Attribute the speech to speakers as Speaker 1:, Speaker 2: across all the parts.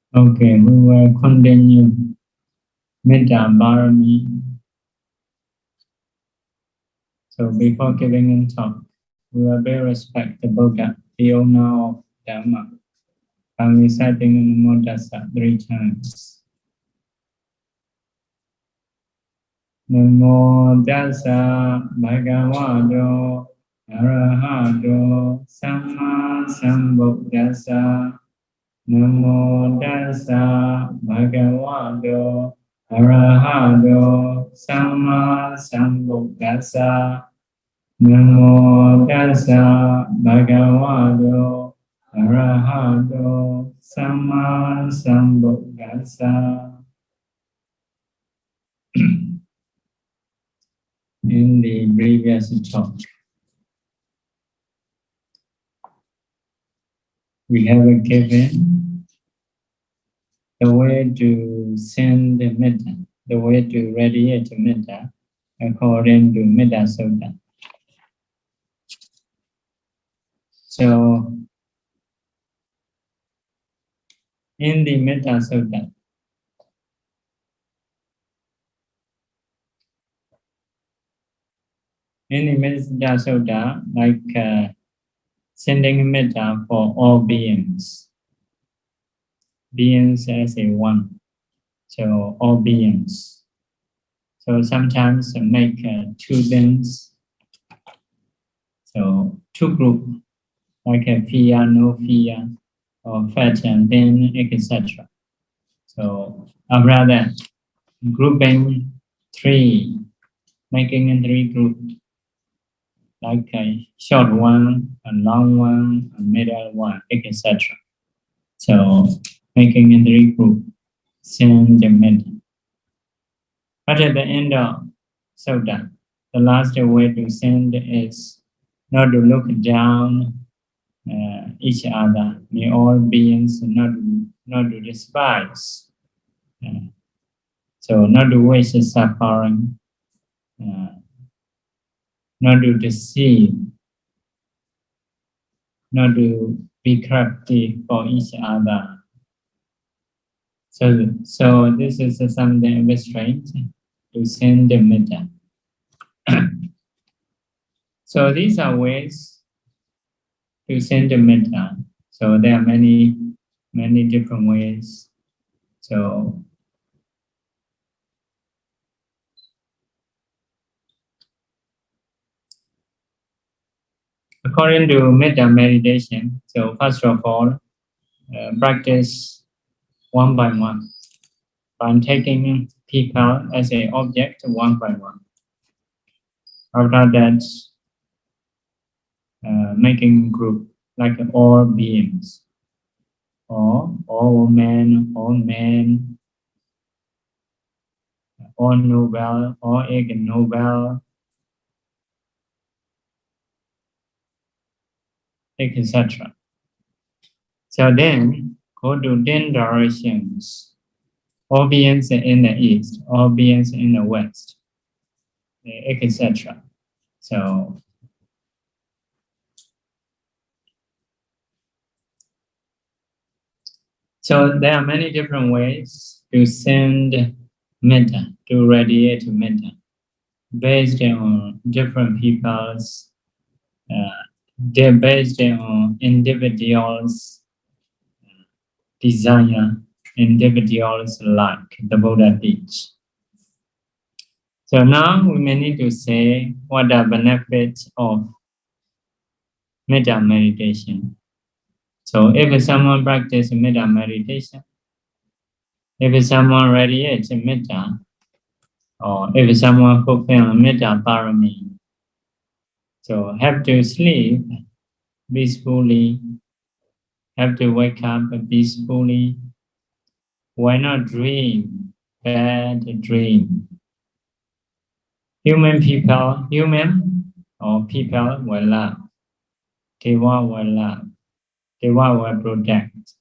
Speaker 1: Okay, we will continue Mettā Pāramī. So before giving a talk, we will pay respect the Buddha, the owner of Dhamma, and reciting Namo Tassa 3 times. Namo Tassa Bhagavato Arahato Samma Sambuddhassa. Namo Tassa Bhagavato Arahato Samma Sambuddhassa. Namo Tassa Bhagavato Arahato Samma Sambuddhassa. In the previous talk, we have given the way to send the Mettā, the way to radiate Mettā according to Mettā Sutta. So, in the Mettā Sutta, like sending Mettā for all beings as a one, so all beings. So sometimes make 2 things, so 2 groups, like a fear, no fear, or fat and thin, etc. So rather grouping 3, making in 3 groups, like a short one, a long one, a middle one, etc. So making in 3 groups, send the Mettā. But at the end of Sutta, the last way to send is not to look down each other, may all beings not to despise, so not to waste suffering, not to deceive, not to be crafty for each other. So this is something very strange to send the Mettā. So these are ways to send the Mettā. So there are many different ways. So according to Mettā meditation, so first of all, practice one by one, by taking people as an object one by one. After that, making group like all beings, or all men, all noble, all ignoble, etc. So then go to 10 directions. All beings in the east, all beings in the west, etc. So there are many different ways to send Mettā, to radiate Mettā, based on different people's, they're based on individuals' desire, individuals like the Buddha teach. So now we may need to say what are benefits of Mettā meditation. So if someone practices Mettā meditation, if someone radiates Mettā, or if someone fulfills Mettā Pāramī, so have to sleep peacefully, have to wake up peacefully. Why not dream bad dream? Human or people will love. Deva will love. Deva will protect.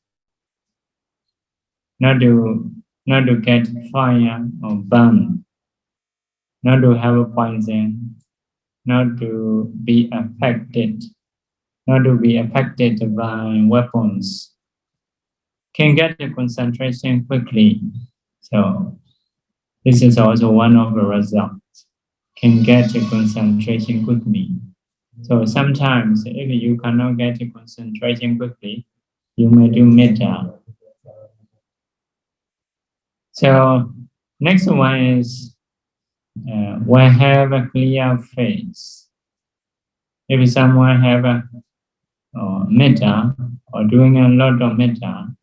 Speaker 1: Not to get fire or burn. Not to have a poison. Not to be affected. Not to be affected by weapons, can get the concentration quickly. So this is also one of the results. Can get the concentration quickly. So sometimes if you cannot get the concentration quickly, you may do Mettā. So next one is when have a clear face. If someone have a Mettā or doing a lot of Mettā,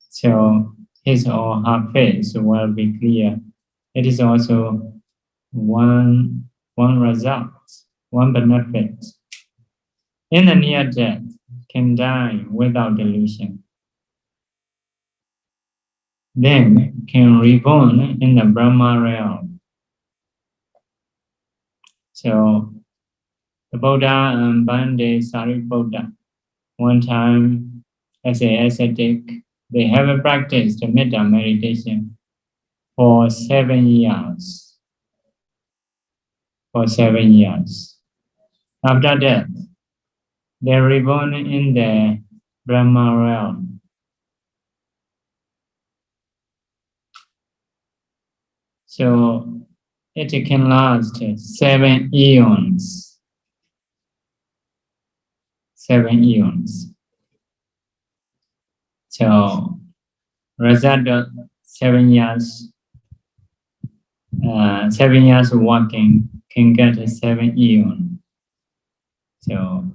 Speaker 1: so his or her face will be clear. It is also one result, one benefit. In the near death, can die without delusion. Then can reborn in the Brahma realm. So the Buddha and Bande Sariputta, one time as a ascetic, they have practiced Mettā meditation for 7 years. For 7 years. After death, they are reborn in the Brahma realm. So it can last 7 eons. 7 eons. So result of 7 years. 7 years working can get 7 eons. So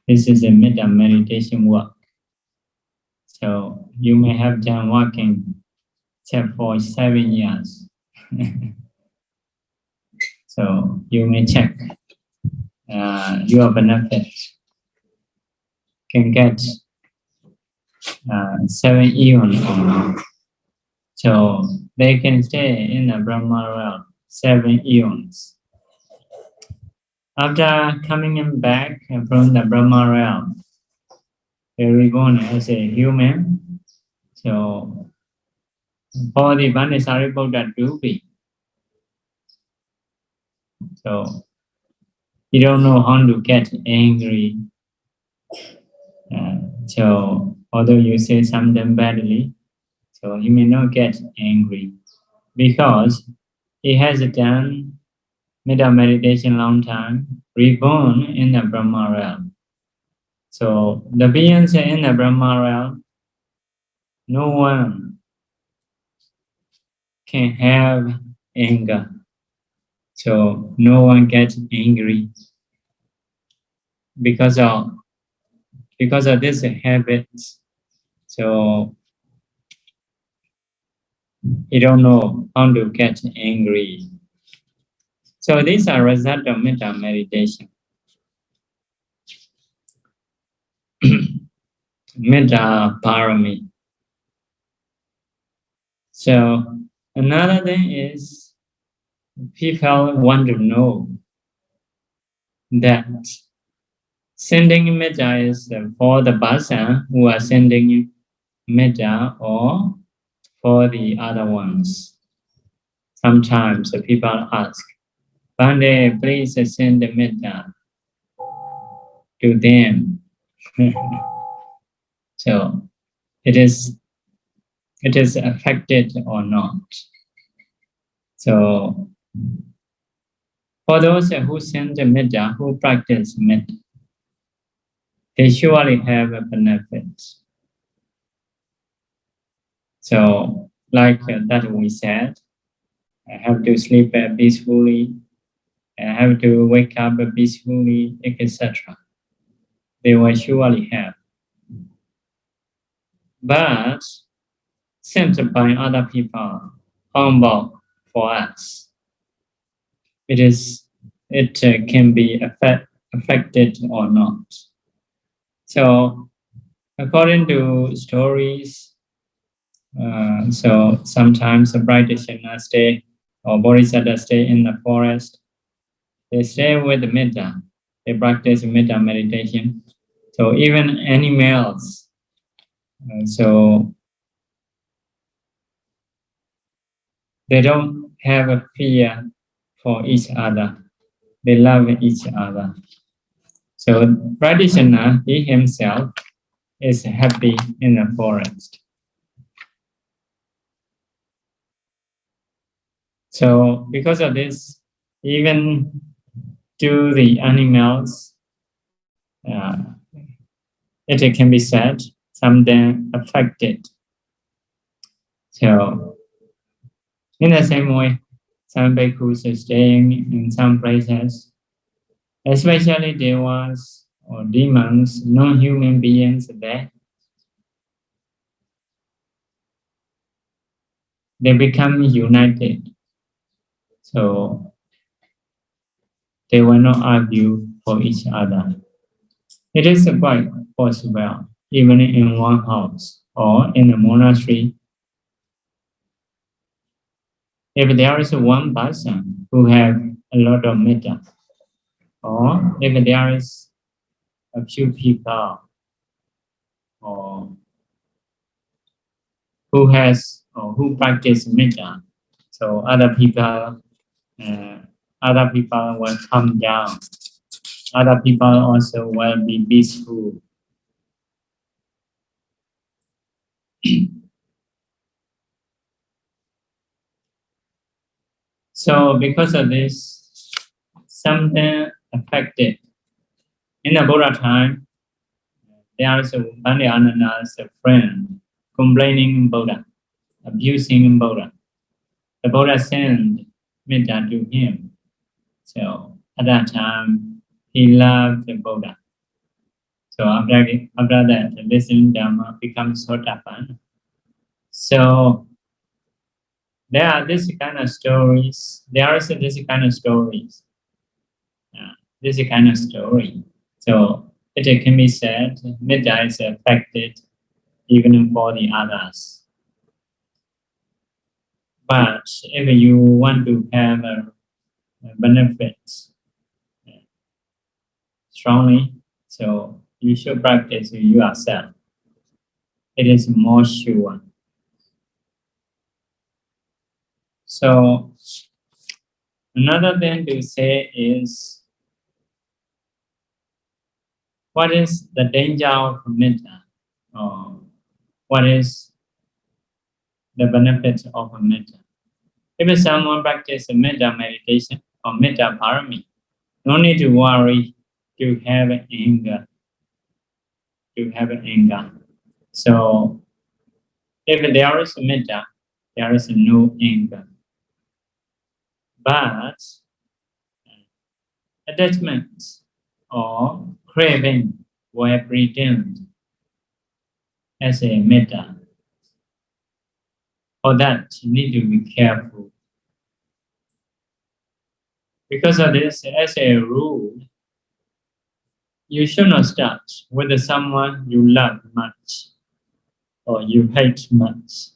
Speaker 1: this is a Mettā meditation work. So you may have done working for 7 years. So you may check your benefit. Can get 7 eons or not. So they can stay in the Brahma realm 7 eons. After coming back from the Brahma realm, they reborn as a human. So for the Bande Sariputta do be. So you don't know how to get angry. So although you say something badly, so he may not get angry because he has done Mettā meditation long time, reborn in the Brahma realm. So the beings in the Brahma realm, no one can have anger. So no one gets angry because of this habit. So you don't know how to get angry. So these are results of Mettā meditation. Mettā Pāramī. So another thing is people want to know that sending Mettā is for the person who are sending Mettā or for the other ones. Sometimes people ask, Bande, please send the Mettā to them. So it is affected or not. So for those who send the Mettā, who practice Mettā, they surely have a benefit. So like that we said, I have to sleep peacefully, I have to wake up peacefully, etc. They will surely have. But sent by other people, humble for us, it can be affected or not. So according to stories, so sometimes the practitioner stay or bodhisattva stay in the forest. They stay with the Mettā. They practice Mettā meditation. So even animals, so they don't have a fear for each other. They love each other. So practitioner, he himself is happy in the forest. So because of this, even to the animals, it can be said something affected. So in the same way, some bhikkhus are staying in some places, especially devas or demons, non-human beings there. They become united. So they will not argue for each other. It is quite possible, even in one house or in a monastery. If there is one person who have a lot of mettā, or if there is a few people or who has or who practice mettā, so other people will come down. Other people also will be peaceful. So because of this, something affected. In the Buddha time, there is a Pandyanana's friend complaining Buddha, abusing Buddha. The Buddha sent mettā to him. So at that time, he loved the Buddha. So after that, the listening Dhamma becomes Sotapanna. So there are this kind of stories. There is this kind of stories. This kind of story. So it can be said mettā is affected even for the others. But if you want to have a benefit strongly, so you should practice yourself. It is more sure. So another thing to say is, what is the danger of mettā? Or what is the benefit of mettā? If someone practices mettā meditation or mettā Pāramī, no need to worry to have anger. So if there is mettā, there is no anger. But attachment or craving will pretend as a mettā. For that, you need to be careful. Because of this, as a rule, you should not start with someone you love much or you hate much.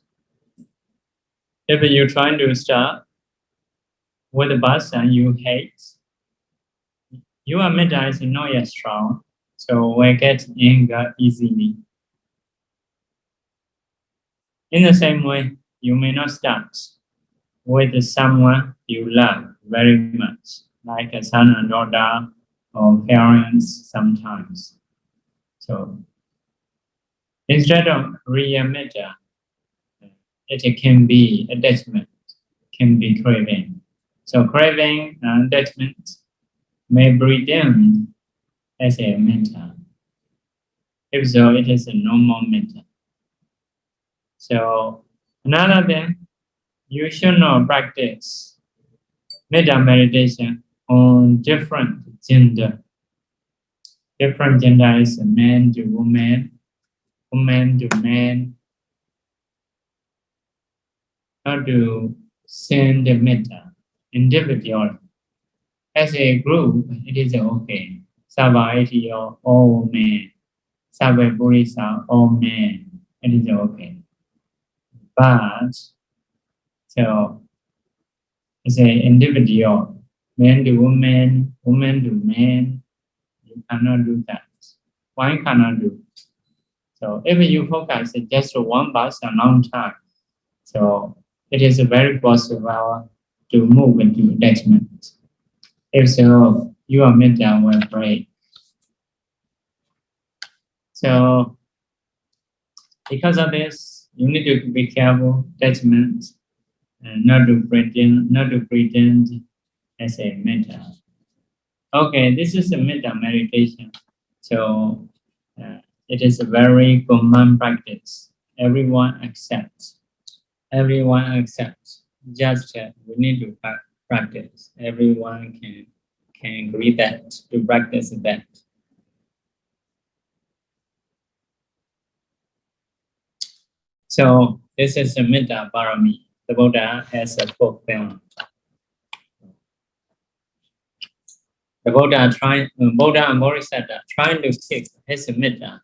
Speaker 1: If you're trying to start with a person you hate, your mettā is not yet strong, so we get anger easily. In the same way, you may not start with someone you love very much, like a son and daughter or parents sometimes. So instead of real mettā, it can be attachment, can be craving. So craving and attachment may pretend as a mettā. If so, it is a normal mettā. So another thing, you should not practice mettā meditation on different gender. Different gender is man to woman, woman to man. Not to send the mettā individually. As a group, it is okay. Sarva all men. Sarva purisa, all men. It is okay. But, so, as an individual, man to woman, woman to man, you cannot do that. Why cannot do? So, if you focus just one person long time, so it is very possible to move into attachment. If so, your mettā will break. So, because of this, you need to be careful. Attachment not to pretend as a metta. Okay, this is a metta meditation. So it is a very common practice. Everyone accepts. Everyone accepts. Just we need to practice. Everyone can agree that to practice that. So this is a Mettā Pāramī. The Buddha has fulfilled. The Buddha and Bodhisattva trying to keep his Mettā,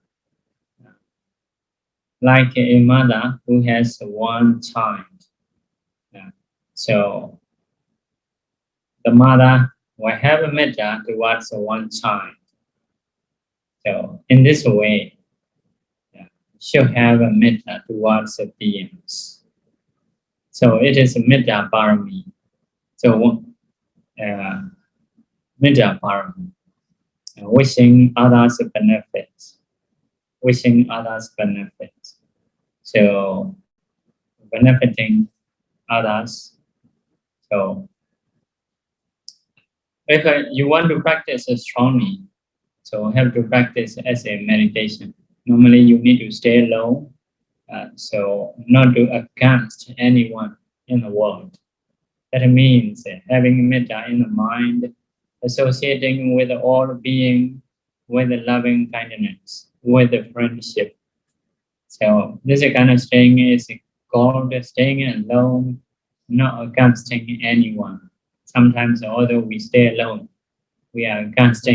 Speaker 1: like a mother who has one child. So the mother will have a Mettā towards one child. So in this way, she'll have a Mettā towards the beings. So it is a Mettā Pāramī. So Mettā Pāramī, wishing others benefits, wishing others benefits. So benefiting others. So if you want to practice strongly, so have to practice as a meditation. Normally you need to stay alone, so not to against anyone in the world. That means having Mettā in the mind, associating with all being, with loving kindness, with friendship. So this kind of staying is called staying alone, not against anyone. Sometimes although we stay alone, we are against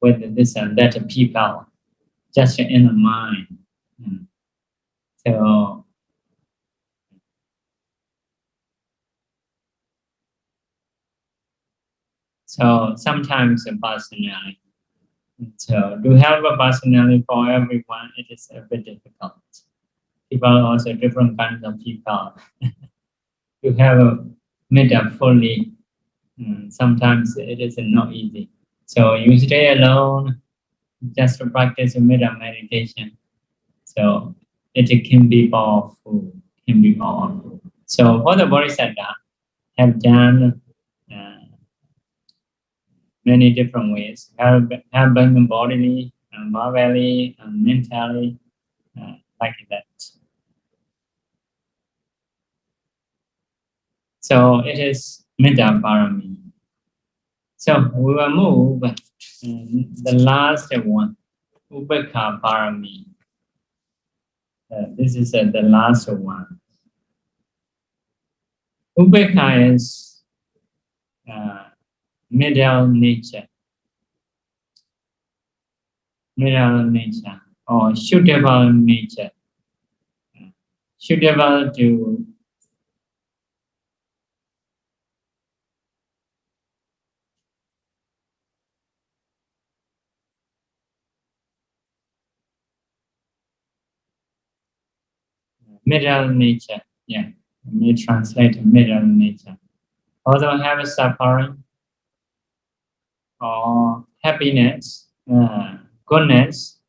Speaker 1: with this and that people, just in the mind. So sometimes personality. So to have a personality for everyone, it is a bit difficult. People are also different kinds of people. To have a Mettā fully, sometimes it is not easy. So you stay alone, just to practice Mettā meditation. So it can be powerful, So for the Bodhisattva have done many different ways, helping bodily, verbally, and mentally, like that. So it is Mettā Pāramī. So we will move the last one, Upekkha Pāramī. This is the last one. Upekkha is middle nature or suitable nature, suitable to middle nature. Yeah, let me translate middle nature. Also have suffering or happiness, goodness.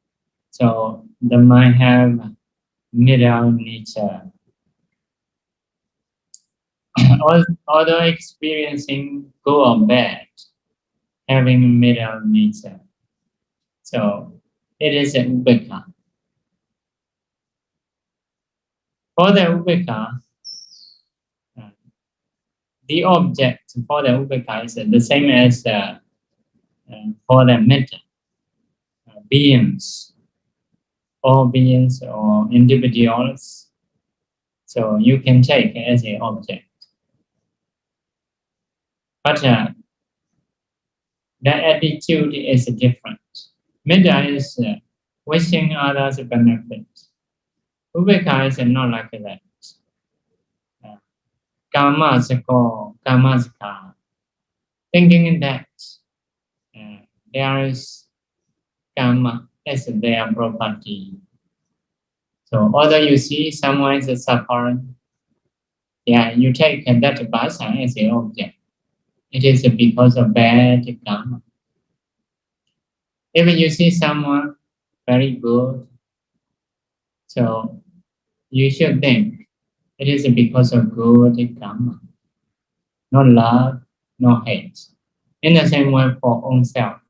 Speaker 1: So the mind have middle nature. Although experiencing good or bad, having middle nature. So it is an Upekkha. For the Upekkha, the object for the Upekkha is the same as for the Mettā. Beings, all beings or individuals. So you can take as an object. But the attitude is different. Mettā is wishing others benefit. Upekkha is not like that. Kammasaka, thinking that there is karma as their property. So although you see someone is suffering, you take that person as an object. It is because of bad karma. If you see someone very good, so you should think It is because of good karma. No love, no hate. In the same way for own self,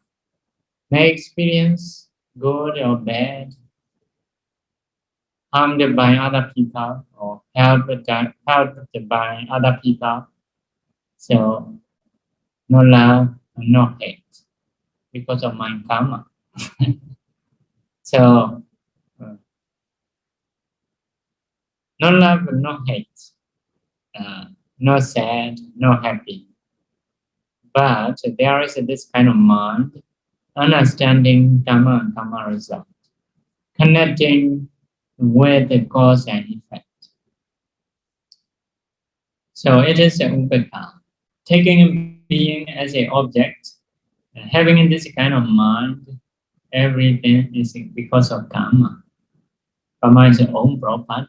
Speaker 1: may experience good or bad, harmed by other people or helped by other people. So no love, no hate because of my karma. So no love, no hate, no sad, no happy. But there is this kind of mind, understanding karma and karma result, connecting with the cause and effect. So it is an upekkha, taking being as an object, having this kind of mind, everything is because of karma. Karma is your own property.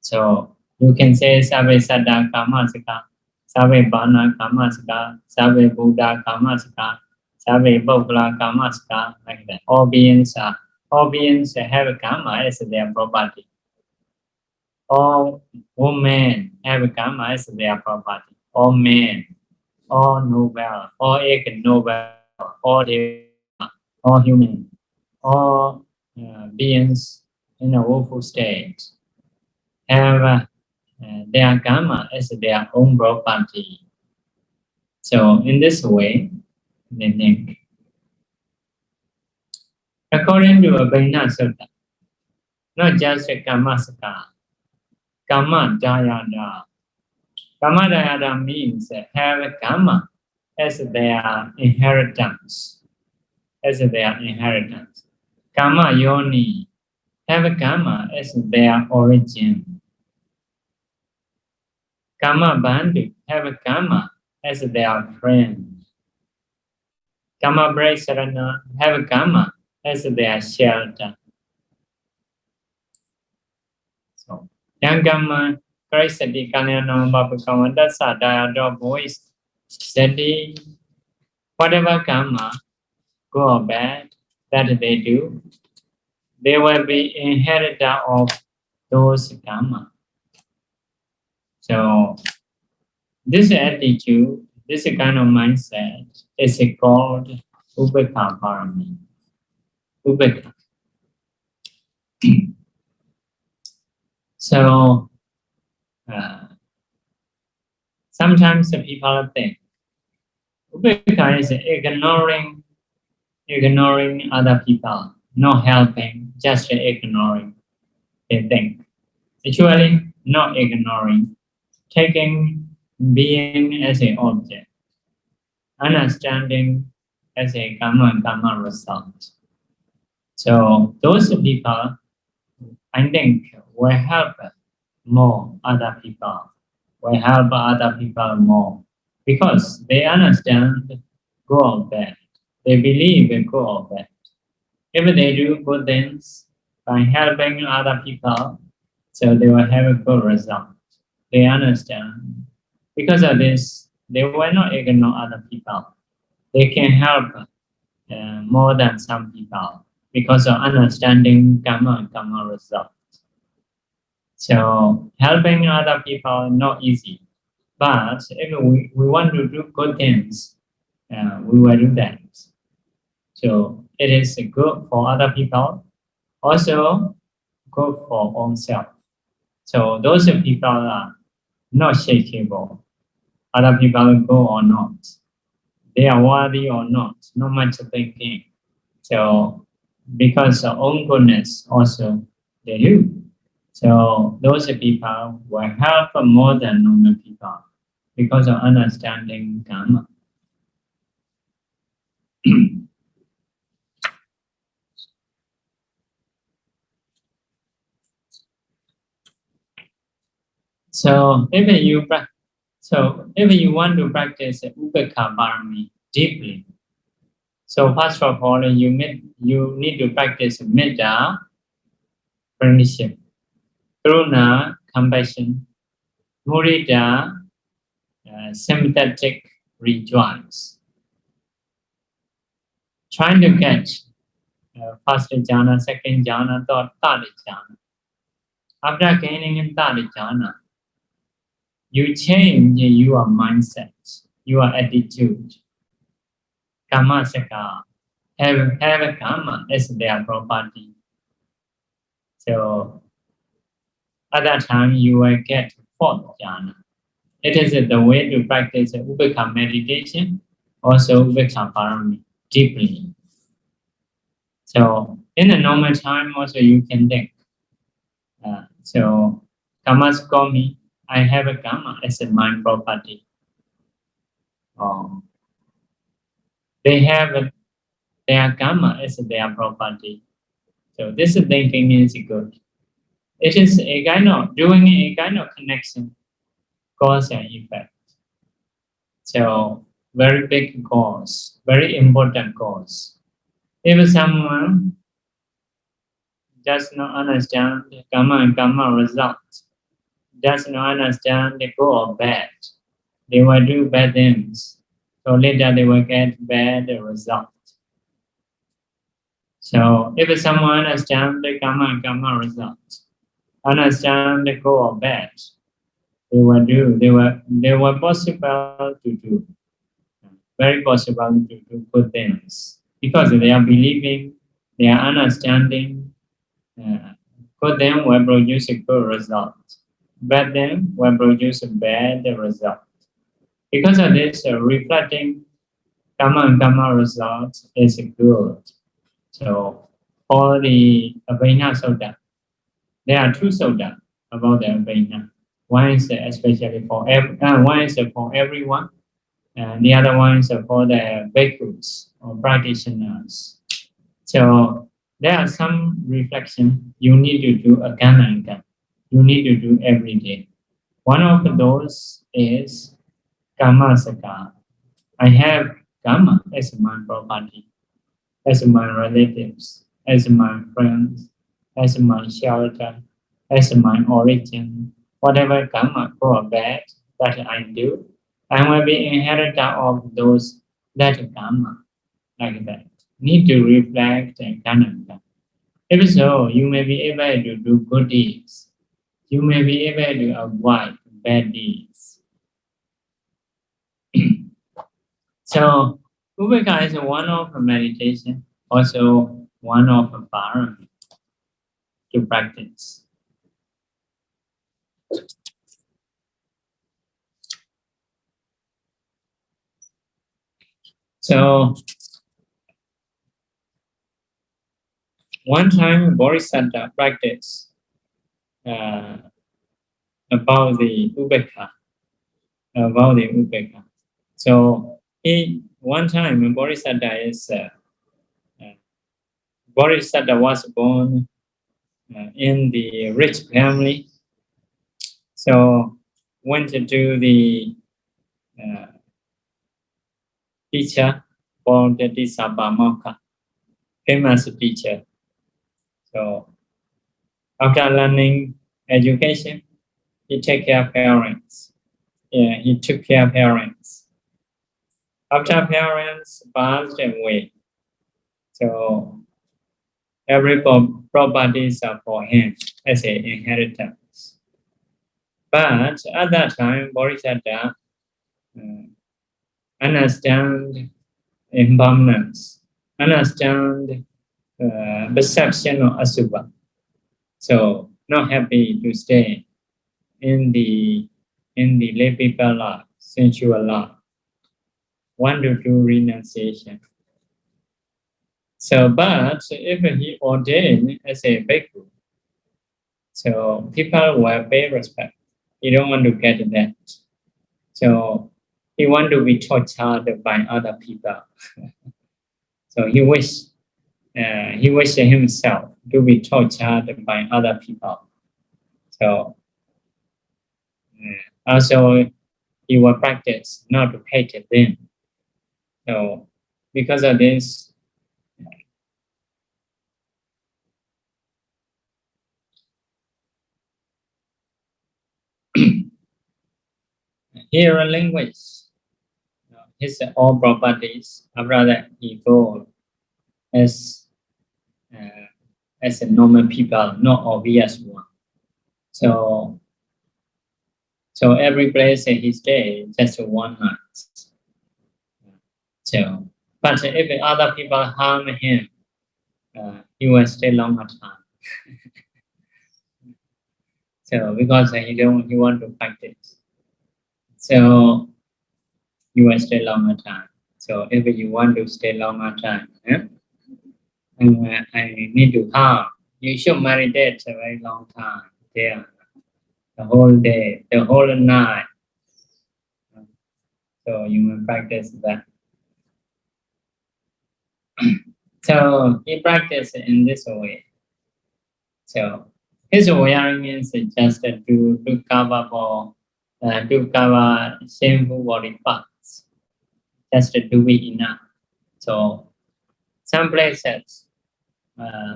Speaker 1: So you can say Sabe Sada Karma Sika, Sabe Bana Karma Sika, Sabe Buddha Karma Sika, Sabe Bhogla Karma Sika, like that. All beings have karma as their property. All women have karma as their property. All men, all noble, all ignoble, all devil, all human, all beings in a woeful state have their karma as their own property. So in this way, they think. According to Abhina Sutta, not just a karma saka, karma dayada. Karma dayada means have a karma as their inheritance. As their inheritance. Karma yoni, have a karma as their origin. Karma bandhu, have a karma as their friend. Karma Brahsarana, have a karma as their shelter. So, yang karma, Krisati Kalyana Bapakama, that's a dialogue voice. Steady, whatever karma, good or bad, that they do, they will be inheritor of those karma. So, this attitude, this kind of mindset is called Upekkha Pāramī. Upekkha. So, sometimes the people think Upekkha is ignoring other people, not helping, just ignoring. They think. Actually, not ignoring, taking being as an object, understanding as a karma and karma result. So those people, I think, will help more other people, will help other people more because they understand good or bad. They believe in good or bad. If they do good things by helping other people, so they will have a good result. They understand. Because of this, they will not ignore other people. They can help more than some people because of understanding karma and karma result. So helping other people not easy, but if we want to do good things, we will do that. So it is good for other people, also good for oneself. So those people are not shakeable. Other people go or not, they are worthy or not, not much thinking. So because of own goodness also they do. So those people will help more than normal people because of understanding karma. So if you want to practice Upekkha Pāramī deeply, so first of all you need to practice Mettā, friendship, Karuna, compassion, Mudita, sympathetic rejoice. Trying to catch first jhana, second jhana, third jhana. After gaining that jhana, you change your mindset, your attitude. Karma saka, have karma as their property. So at that time you will get fourth jhana. It is the way to practice Upekkha meditation, also Upekkha Pāramī deeply. So in the normal time also you can think. So karmas call me, I have a karma as a mind property. They have their karma as their property. So this thinking is good. It is a kind of doing a kind of connection, cause and effect. So very big cause, very important cause. If someone does not understand karma and karma result, does not understand the good or bad, they will do bad things. So later they will get bad result. So if someone understands the karma and karma result, understand the good or bad, they were possible to do, very possible to do good things. Because they are believing, they are understanding, good thing will produce a good result. Bad thing will produce a bad result. Because of this, reflecting karma and karma results is good. So for the Abhina Sutta, there are two Sutta about the Abhina. One is especially for one is for everyone, and the other one is for the bhikkhus or practitioners. So there are some reflection you need to do again and again. You need to do every day. One of those is karma saka. I have karma as my property, as my relatives, as my friends, as my shelter, as my origin. Whatever karma, good or bad, that I do, I will be inheritor of those that karma, like that. Need to reflect and kanaka. If so, you may be able to do good deeds. You may be able to avoid bad deeds. So, Upekkha is one of meditation, also one of Pāramī to practice. So, one time Bodhisattva practiced about the Upekkha, So, one time Bodhisattva was born in the rich family. So, went to the teacher called the Pa-Auk, famous teacher. So after learning education, he took care of parents. He took care of parents. After parents passed away, so every properties are for him as an inheritance. But at that time, Bodhisattva understand impermanence, understand perception of asubha. So not happy to stay in the lay people life, sensual life. Want to do renunciation. So, but if he ordained as a bhikkhu, so people will pay respect. He don't want to get that. So he want to be tortured by other people. So he wish himself to be tortured by other people. So also he will practice not to hate them. So because of this, here language, his all properties. Rather, he go as a normal people, not obvious one. So every place that he stays, just 1 night. So, but if other people harm him, he will stay longer time. So because he want to practice, so you will stay longer time. So if you want to stay longer time, I need to harm. You should meditate a very long time there, the whole day, the whole night. So you will practice that. So he practiced in this way. So his wearing means just to cover for to cover shameful body parts. Just to do it enough. So some places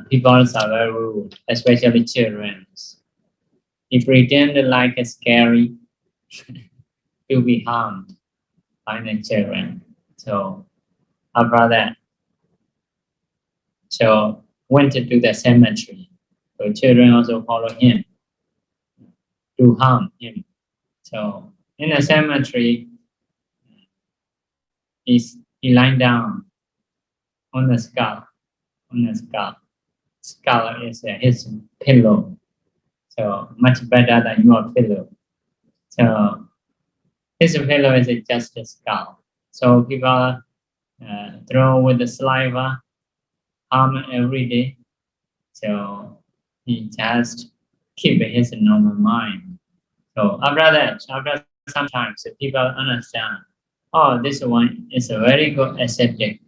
Speaker 1: people are very rude, especially children. They pretend like a scary to be harmed by the children. So after that, so went to the cemetery. So children also follow him to harm him. So in the cemetery, he lying down on the skull. On the skull. Skull is his pillow. So much better than your pillow. So his pillow is just a skull. So people throw with the saliva, harm every day. So he just keep his normal mind. So after that, after sometimes people understand, oh, this one is a very good ascetic.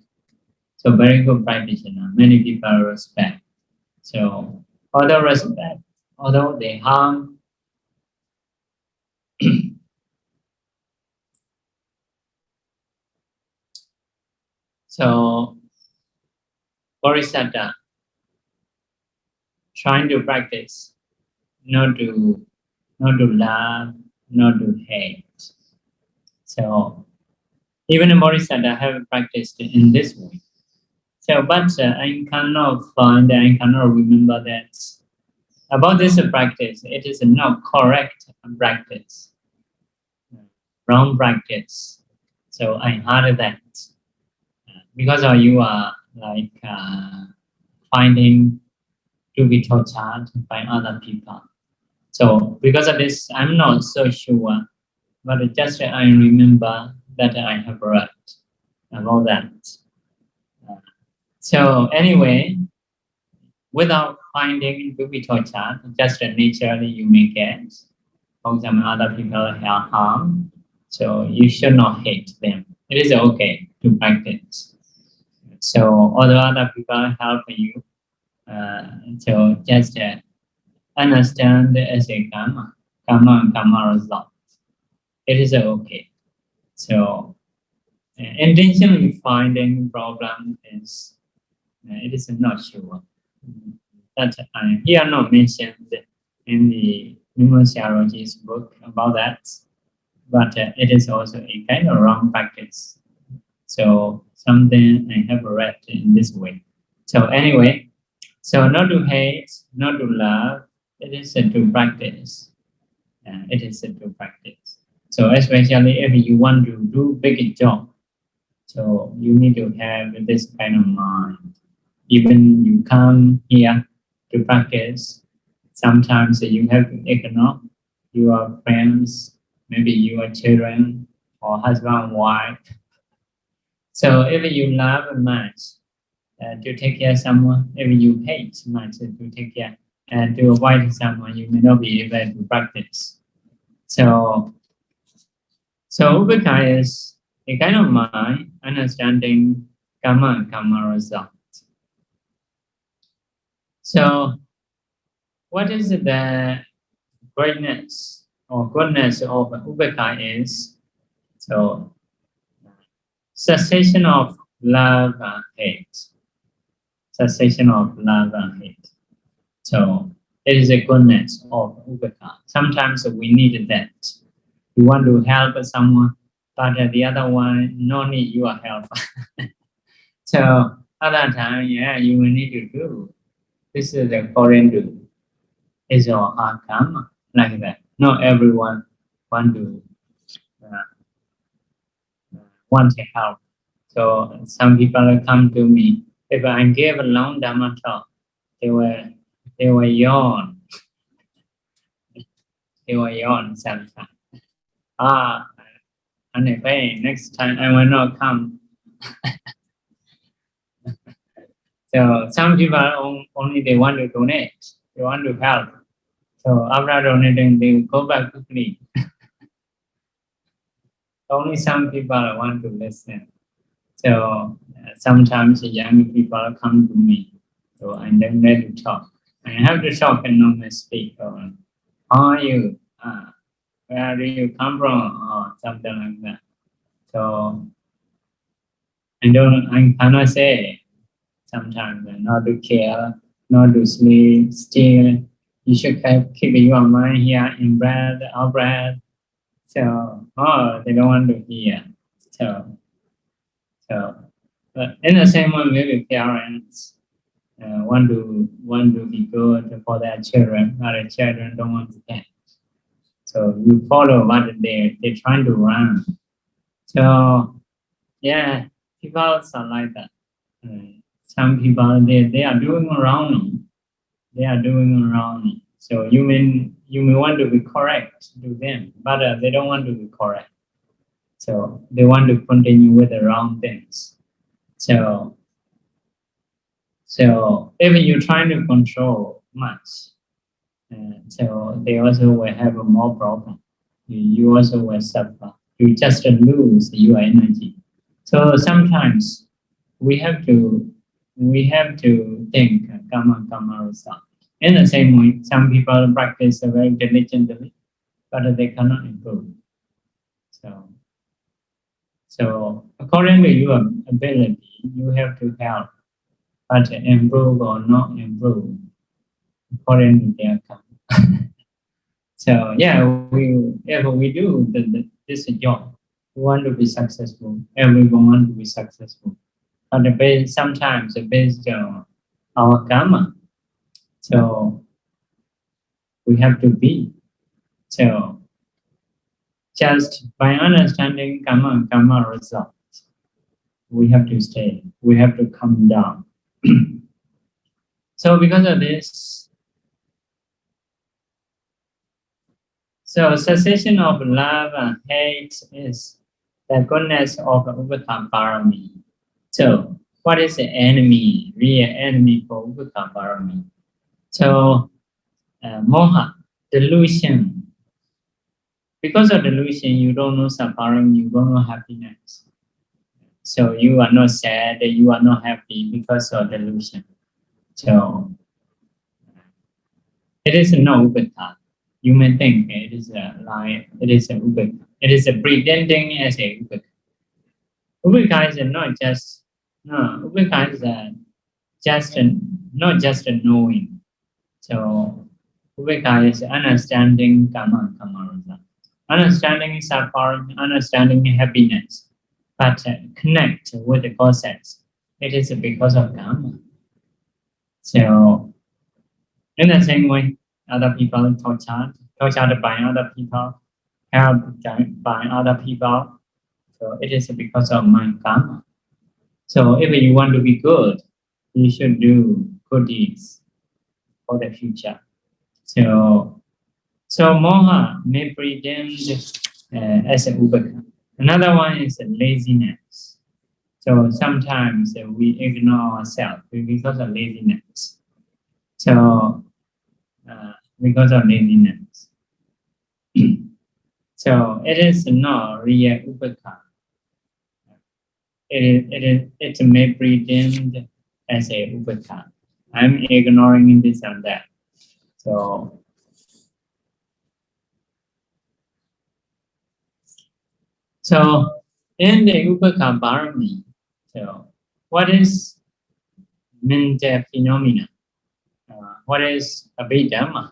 Speaker 1: So very good practitioner. Many people respect. So although respect, although they harm, so Bodhisattva trying to practice not to love, not to hate. So even a Bodhisattva have practiced in this way. So, but I cannot remember that about this practice. It is not correct practice, wrong practice. So I heard that because you are like finding to be tortured by other people. So because of this, I'm not so sure, but just I remember that I have read about that. So anyway, without finding to be tortured, just naturally you may get, for example, other people have harm, so you should not hate them. It is okay to practice. So although other people help you, so just understand as a karma and karma result. It is okay. So intentionally finding problem is it is not sure. That here not mentioned in the numerology's book about that, but it is also a kind of wrong practice. So something I have read in this way. So anyway, so not to hate, not to love, it is to practice. It is to practice. So especially if you want to do big job, so you need to have this kind of mind. Even you come here to practice, sometimes you have to ignore your friends, maybe your children or husband and wife. So if you love much to take care of someone, if you hate much to take care and to avoid someone, you may not be able to practice. So Upekkha is a kind of mind understanding karma and karma result. So what is the greatness or goodness of Upekkha is? So cessation of love and hate. Cessation of love and hate. So it is a goodness of Upekkha. Sometimes we need that. You want to help someone, but the other one no need your help. So other time, yeah, you will need to do. This is according to his or her karma. like that. Not everyone want to want to help. So some people come to me. If I gave a long Dhamma talk, they were yawn. They were yawn sometimes. And if next time I will not come. So some people only they want to donate, they want to help. So after donating, they go back quickly. Only some people want to listen. So sometimes young people come to me. So I'm then ready to talk. I have to talk and not speak. How are you? Where do you come from? Or something like that. So I cannot say sometimes not to care, not to sleep, still. You should keep your mind here in breath, out breath. So, they don't want to hear. So, but in the same way, maybe parents want to be good for their children, but the children don't want to get. So you follow what they're trying to run. So, yeah, people are like that. Some people they are doing wrong. They are doing wrong. So you may want to be correct to them, but they don't want to be correct. So they want to continue with the wrong things. So if you're trying to control much, so they also will have a more problem. You also will suffer. You just lose your energy. So sometimes we have to think karma result. In the same way, some people practice very diligently, but they cannot improve. So according to your ability, you have to help, but improve or not improve according to their karma. So yeah, if we do this job, we want to be successful. Everyone want to be successful, but sometimes based on our karma. So we have to be. So just by understanding karma results, we have to stay. We have to come down. So because of this, so cessation of love and hate is the goodness of Upekkha Pāramī. So what is the enemy, real enemy for Upekkha Pāramī? So moha, delusion. Because of delusion, you don't know suffering, you don't know happiness. So you are not sad, you are not happy because of delusion. So it is no Upekkha. You may think it is a lie, it is a Upekkha. It is a pretending as a Upekkha. Upekkha is not just, no, Upekkha is not just a knowing. So Upekkha is understanding karma result. Understanding suffering, understanding happiness, but connect with the causes. It is because of karma. So in the same way, other people tortured by other people, helped by other people. So it is because of my karma. So if you want to be good, you should do good deeds for the future. So moha may pretend as a Upekkha. Another one is laziness. So sometimes we ignore ourselves because of laziness. So because of laziness. So it is not real Upekkha. It may pretend as a Upekkha. I'm ignoring this and that. So in the Upekkha Pāramī, so what is mental phenomena? What is Abhidhamma?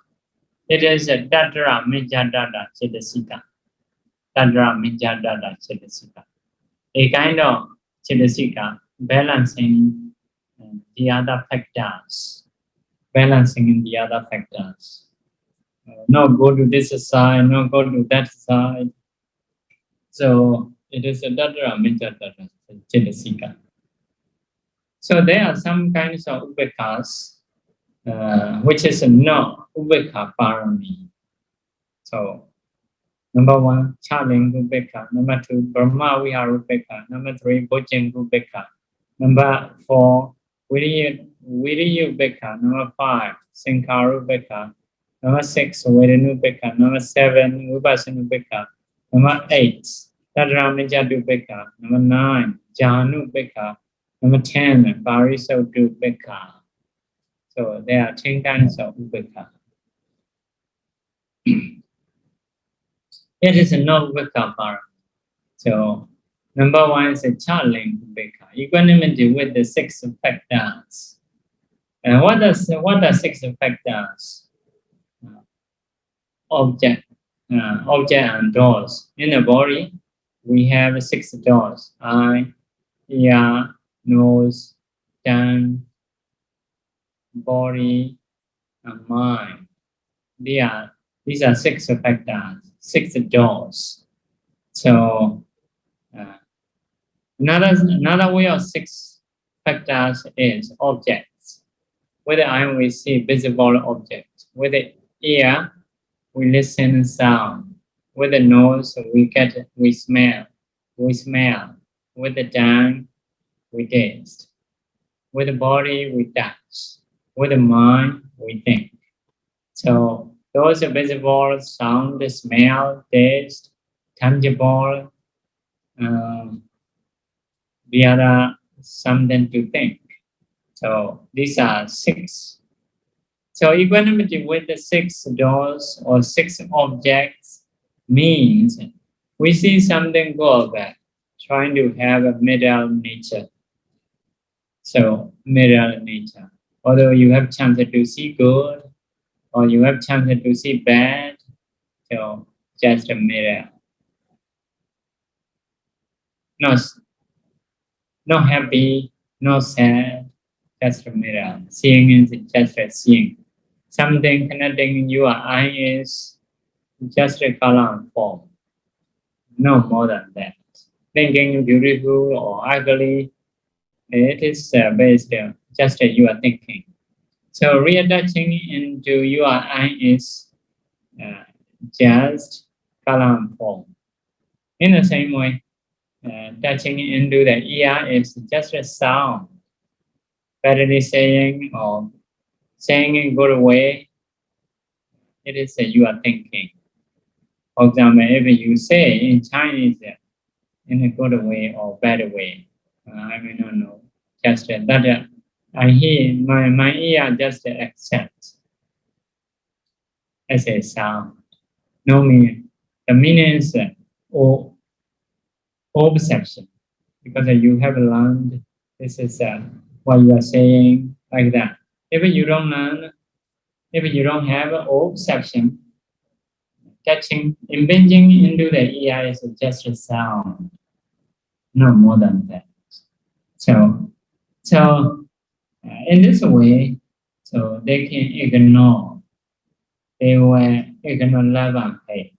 Speaker 1: It is a Tatra Mijadada Chedasika. Tatra Mijadada Chedasika. A kind of Chedasika balancing the other factors. Balancing the other factors. No go to this side, no go to that side. So it is a Dadara Metta Chitasika. So there are some kinds of Upekkhas, which is not Upekkha Pāramī. So number 1, Chaling Upekkha. Number 2, Brahma Vihara Upekkha. Number 3, Bojjhanga Upekkha. Number 4, Viriya Upekkha. Number 5, Sankhara Upekkha. Number 6, Vedana Upekkha. Number 7, Vipassana Upekkha. Number 8, Tadara Metta Upekkha. Number 9, Jhana Upekkha. Number 10, Parisuddha Upekkha. So there are 10 kinds of Upekkha. It is not Upekkha Pāramī. So number 1 is a Chaling Upekkha, equanimity with the 6 factors. And what are 6 factors? Object and doors. In the body, we have 6 doors: eye, ear, nose, tongue, body, and mind. These are 6 factors, 6 doors. So another way of 6 factors is objects. With the eye, we see visible objects. With the ear, we listen to sound. With the nose, we smell. With the tongue, we taste. With the body, we touch. With the mind, we think. So those are visible: sound, smell, taste, tangible. The other, something to think. So these are 6. So equanimity with the 6 doors or 6 objects means we see something good, trying to have a middle nature. So middle nature. Although you have chance to see good, or you have chance to see bad, so just a middle. Not happy, not sad, just a middle. Seeing is just a seeing. Something connecting your eye is just a color and form. No more than that. Thinking beautiful or ugly, it is based just your thinking. So reattaching into your eye is just color and form. In the same way, touching into the ear is just a sound. Badly saying or saying in good way, it is your thinking. For example, if you say in Chinese in a good way or bad way, I may not know. Just that I hear my ear just accepts as a sound. No meaning. The meaning is perception, because you have learned this is what you are saying, like that. If you don't learn, if you don't have perception, touching, impinging into the ear is just a sound, no more than that. So in this way, so they can ignore. They will ignore love and hate.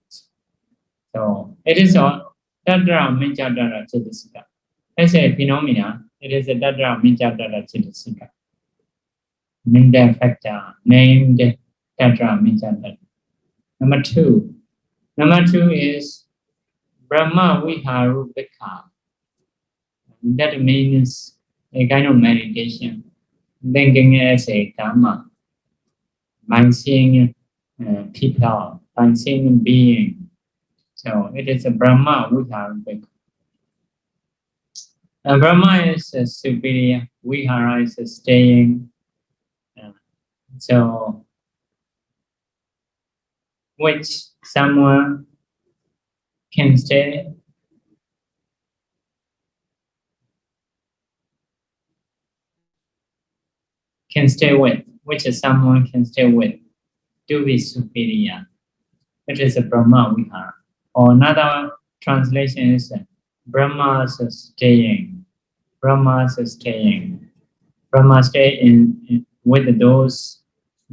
Speaker 1: So it is all Dadara Metta Chitasika. As a phenomena, it is a Dadara Metta Chitasika. Mental factor named Dadara Metta. Number 2 is Brahma Vihara Upekkha. That means a kind of meditation, thinking as a karma, by seeing people, by seeing being. So it is a Brahma Vihara Upekkha. Brahma is superior, Vihara is staying. So which someone can stay with, which someone can stay with, to be superior, which is a Brahma Vihara. Or another translation is Brahma's staying. Brahma's staying. Brahma stay in with those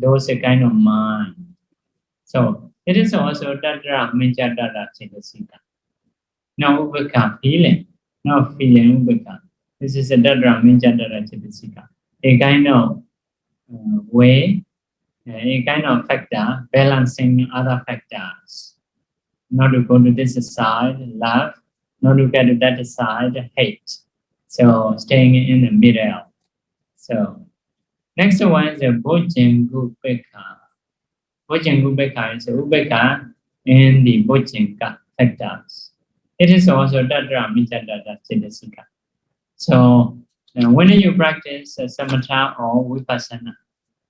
Speaker 1: kind of mind. So it is also Tatra Mincha Tatra Chetasika. Now Upekkha feeling. Now feeling Upekkha. This is a Tatra Mincha Tatra Chetasika. A kind of way, a kind of factor balancing other factors. Not to go to this side, love, not to get to that side, hate. So staying in the middle. So next one is a Bojjhanga. Bojjhanga is Upekkha in the Bojjhanga factors. It is also Tatra Micca Chetasika. So when you practice samatha or vipassana,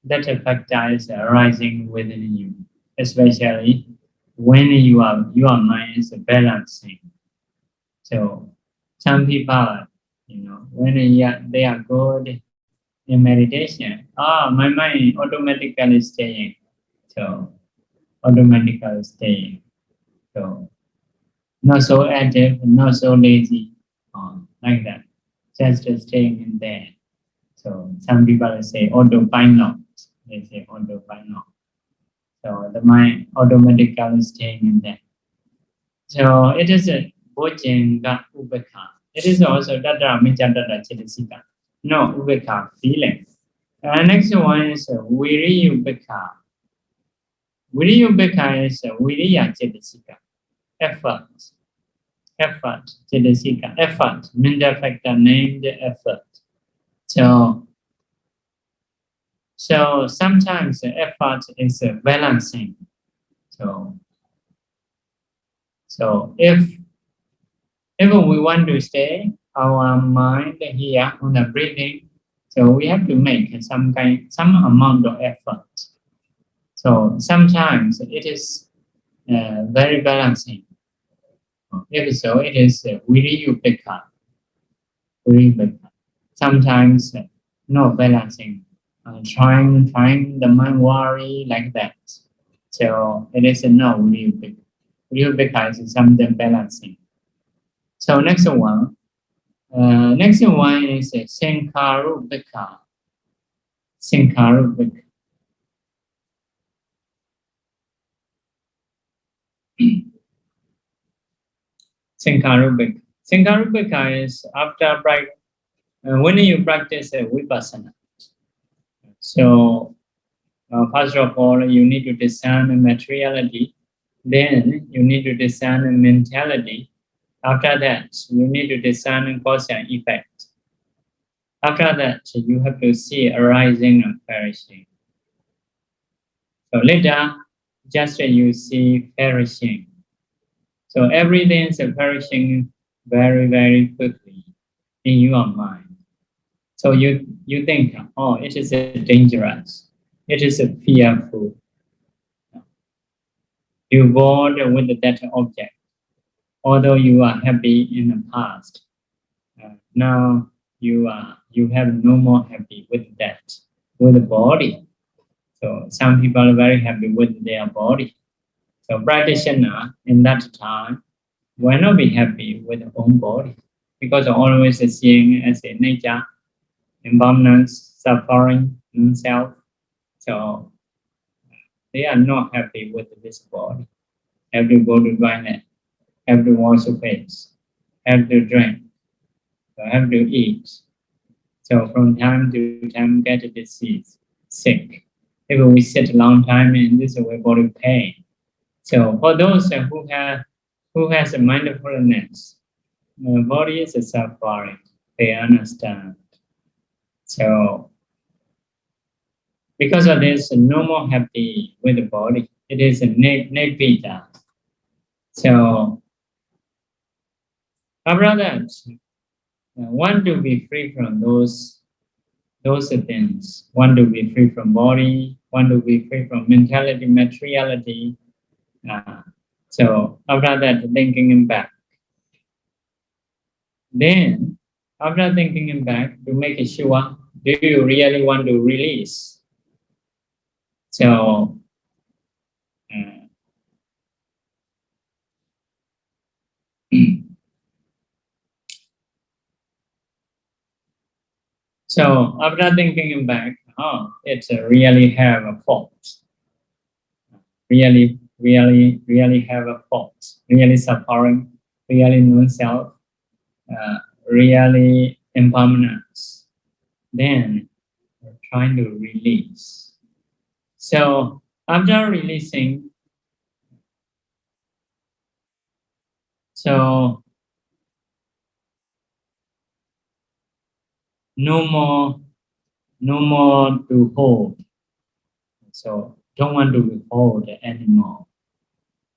Speaker 1: that factor is arising within you, especially when your mind is balancing. So some people, when they are good in meditation, my mind automatically staying. So automatically staying. So not so active, not so lazy, like that. Just staying in there. So some people say autopilot. They say autopilot. So the mind automatically staying in there. So it is a Bojjhanga Upekkha. It is also Tatra Micca Tatra Chetasika. No Upekkha feeling. Next one is Viriya Upekkha. Viriya Upekkha is Viriya Chetasika. Effort. Effort. Chetasika. Effort. Minda factor named effort. So sometimes the effort is balancing. So if we want to stay our mind here on the breathing, so we have to make some amount of effort. So sometimes it is very balancing. If so, it is Viriya Upekkha. Sometimes no balancing. Trying the mind worry like that. So it is no Viriya Upekkha. Viriya Upekkha is something balancing. So next one is Sankharupekkha. Sankharupekkha. Sankharupekkha. Sankharupekkha is after when you practice vipassana. So first of all, you need to discern materiality. Then you need to discern mentality. After that, you need to discern cause and effect. After that, you have to see arising and perishing. So later, just you see perishing. So everything is perishing very, very quickly in your mind. So you think, oh, it is dangerous. It is fearful. You bored with that object, although you are happy in the past. Now you have no more happy with that, with the body. So some people are very happy with their body. So practitioner in that time will not be happy with their own body because always seeing as a nature, impermanence, suffering, self. So they are not happy with this body. Have to go to toilet, have to wash your face, have to drink, so have to eat. So from time to time get disease, sick. If we sit a long time in this way, body pain. So for those who has a mindfulness, the body is suffering. They understand. So because of this, no more happy with the body. It is a nirvana. So after that, want to be free from those things. Want to be free from body. Want to be free from mentality, materiality. So after that, thinking back. Then after thinking back, to make sure, do you really want to release? So so after thinking back, oh, it's really have a fault. really have a fault, really suffering, really non-self, really impermanence, then we're trying to release. So after releasing, so no more to hold. So don't want to hold anymore.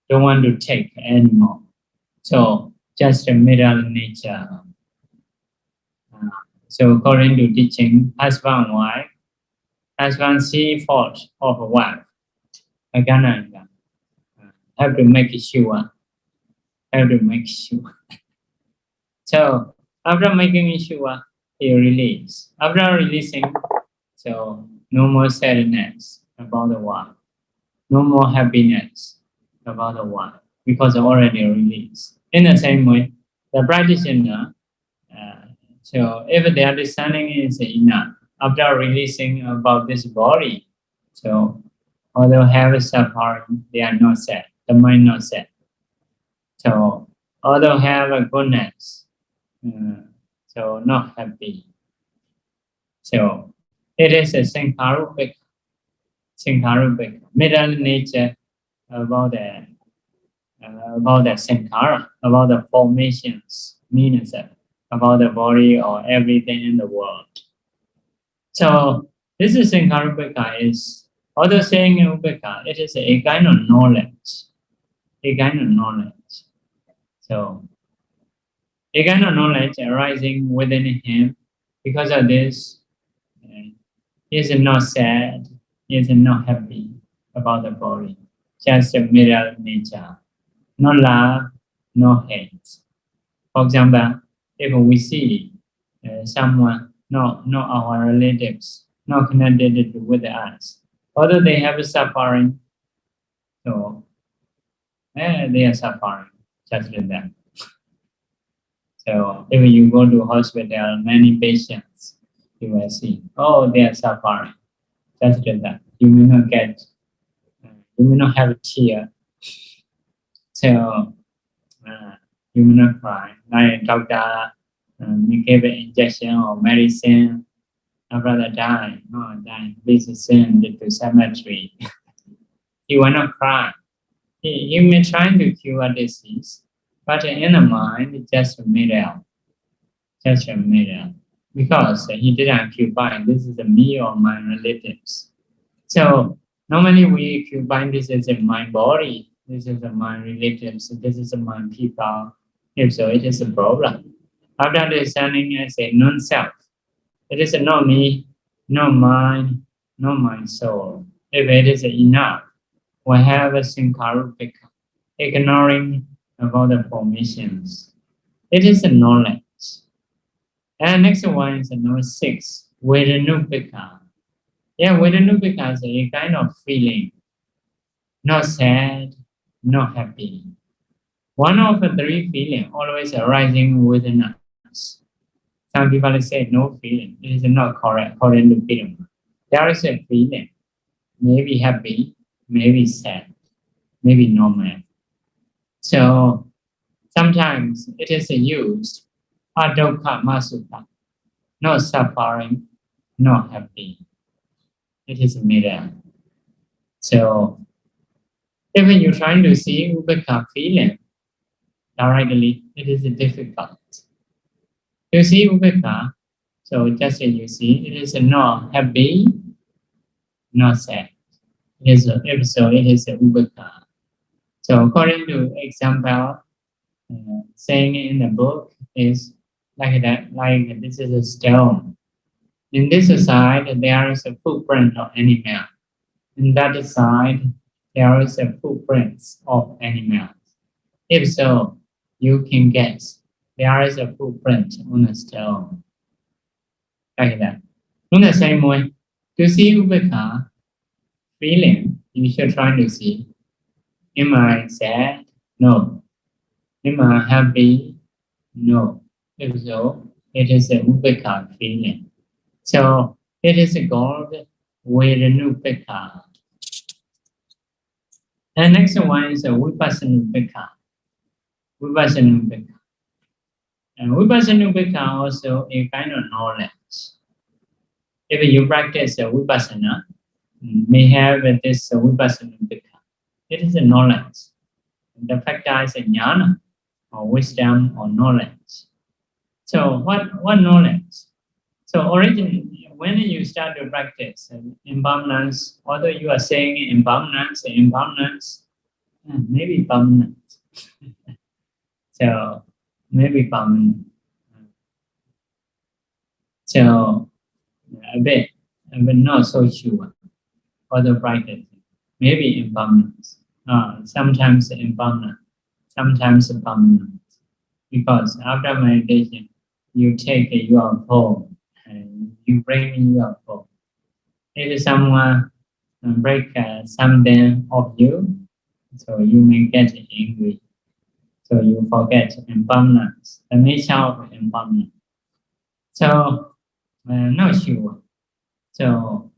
Speaker 1: Don't want to take anymore. So just a middle nature. So according to teaching, husband and wife, husband see fault of a wife. Again, have to make sure. Have to make sure. So after making sure, he release. After releasing, so no more sadness about the wife. No more happiness about the wife because already released. In the same way, the practitioner, so if their understanding is enough, after releasing about this body, so although have suffering, they are not sad, the mind not sad. So although have a goodness, so not happy. So it is a Upekkha, middle nature about the sankhara, about the formations, means about the body or everything in the world. So this is Upekkha is, although saying Upekkha, it is a kind of knowledge, a kind of knowledge. So a kind of knowledge arising within him. Because of this, he is not sad, he is not happy about the body, just a middle nature. No love, no hate. For example, if we see someone, not our relatives, not connected with us, although they have suffering, so they are suffering, just like that. So if you go to hospital, many patients, you will see, oh, they are suffering, just like that. You may not get, you may not have a tear. So you may not cry. Like doctor give an injection or medicine, rather die, please send it to cemetery. He will not cry. He may try to cure a disease, but in the mind, it's just made out. Just made out. Because he didn't occupy, this is me or my relatives. So normally we occupy this is my body, this is my relatives, this is my people. If so, it is a problem. After understanding as a non-self, it is not me, not mine, not my soul. If it is enough, we have a Upekkha, ignoring about the formations. It is a knowledge. And next one is number 6, Upekkha. Yeah, Upekkha is a kind of feeling, not sad, not happy. One of the 3 feelings always arising within us. Some people say no feeling. It is not correct according to feeling. There is a feeling, maybe happy, maybe sad, maybe normal. So sometimes it is used adokha masukha, not suffering, not happy. It is a middle. So if you're trying to see Upekkha feeling directly, it is difficult. You see Upekkha, so just as you see, it is not happy, not sad. It is a Upekkha. So according to example, saying in the book is like that, like this is a stone. In this side, there is a footprint of animal. In that side, there is a footprint of animals. If so, you can guess there is a footprint on a stone. Like that. In the same way, to see Upekkha feeling, you should try to see, am I sad? No. Am I happy? No. If so, it is a Upekkha feeling. So it is called Upekkha. And next one is a Vipassana Upekkha. Vipassana Upekkha. And Vipassana Upekkha also a kind of knowledge. If you practice Vipassana, may have this Vipassana Upekkha. It is a knowledge. The factor is a jnana, or wisdom, or knowledge. So what knowledge? So originally, when you start to practice impermanence, although you are saying impermanence, maybe permanent. So maybe permanent. So a bit not so sure. Although practicing, maybe impermanence. Sometimes impermanent, sometimes permanent. Because after meditation, you take your phone and you bring in your phone. If someone break something of you, so you may get angry. So you forget impermanence, the nature of impermanence. So not sure. So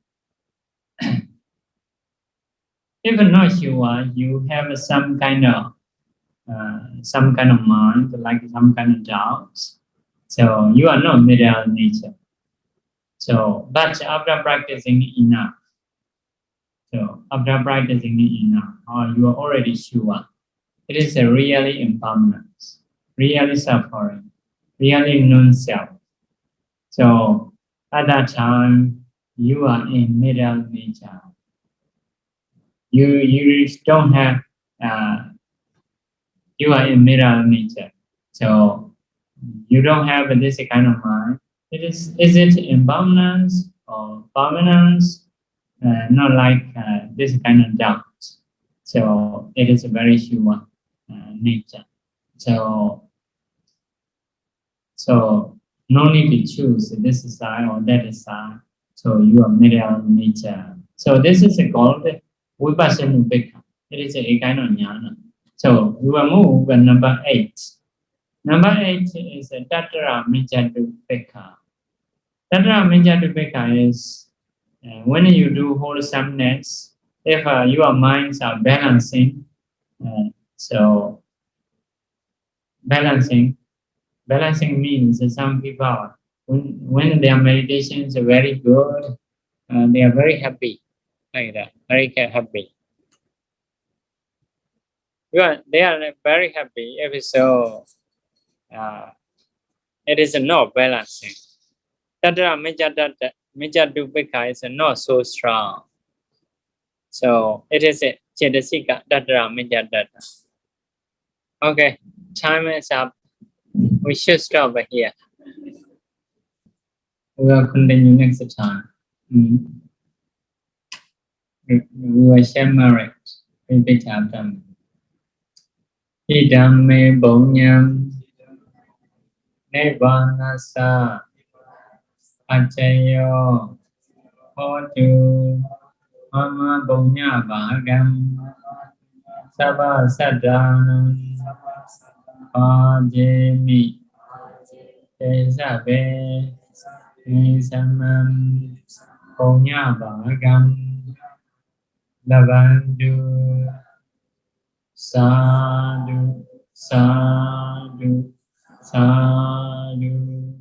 Speaker 1: if not sure, you have some kind of mind, like some kind of doubts. So you are not middle nature. So, but after practicing enough, so after practicing enough, you are already sure. It is a really impermanence, really suffering, really non-self. So at that time, you are in middle nature. You don't have, you are in middle nature. So you don't have this kind of mind. Is it impermanence or permanence? Not like this kind of doubt. So it is a very human nature. So no need to choose this side or that side. So you are middle nature. So this is called Vipassana Upekkha. It is a kind of jnana. So we will move to number 8. Number 8 is a Tattara Mijjhatu Upekkha. Tattara Mijjhatu Upekkha is when you do wholesomeness, if your minds are balancing, so balancing means that some people, when their meditation is very good, they are very happy, like that, very happy. They are very happy. If so, it is not balancing. Tattara Mijjhatu Upekkha is not so strong. So it is a Cetasika Tattara Mijjhatu. Okay, time is up. We should stop here. We will continue next time. We will share merit. Repeat after me. Idam me bonyam Nirvanasa Achayo Hotu Mama Bonya Bhagam Sabha Sadhanam Pajemi Tesabe Nisamam Bonya Bhagam Lavandu Sadhu Sadhu Sadhu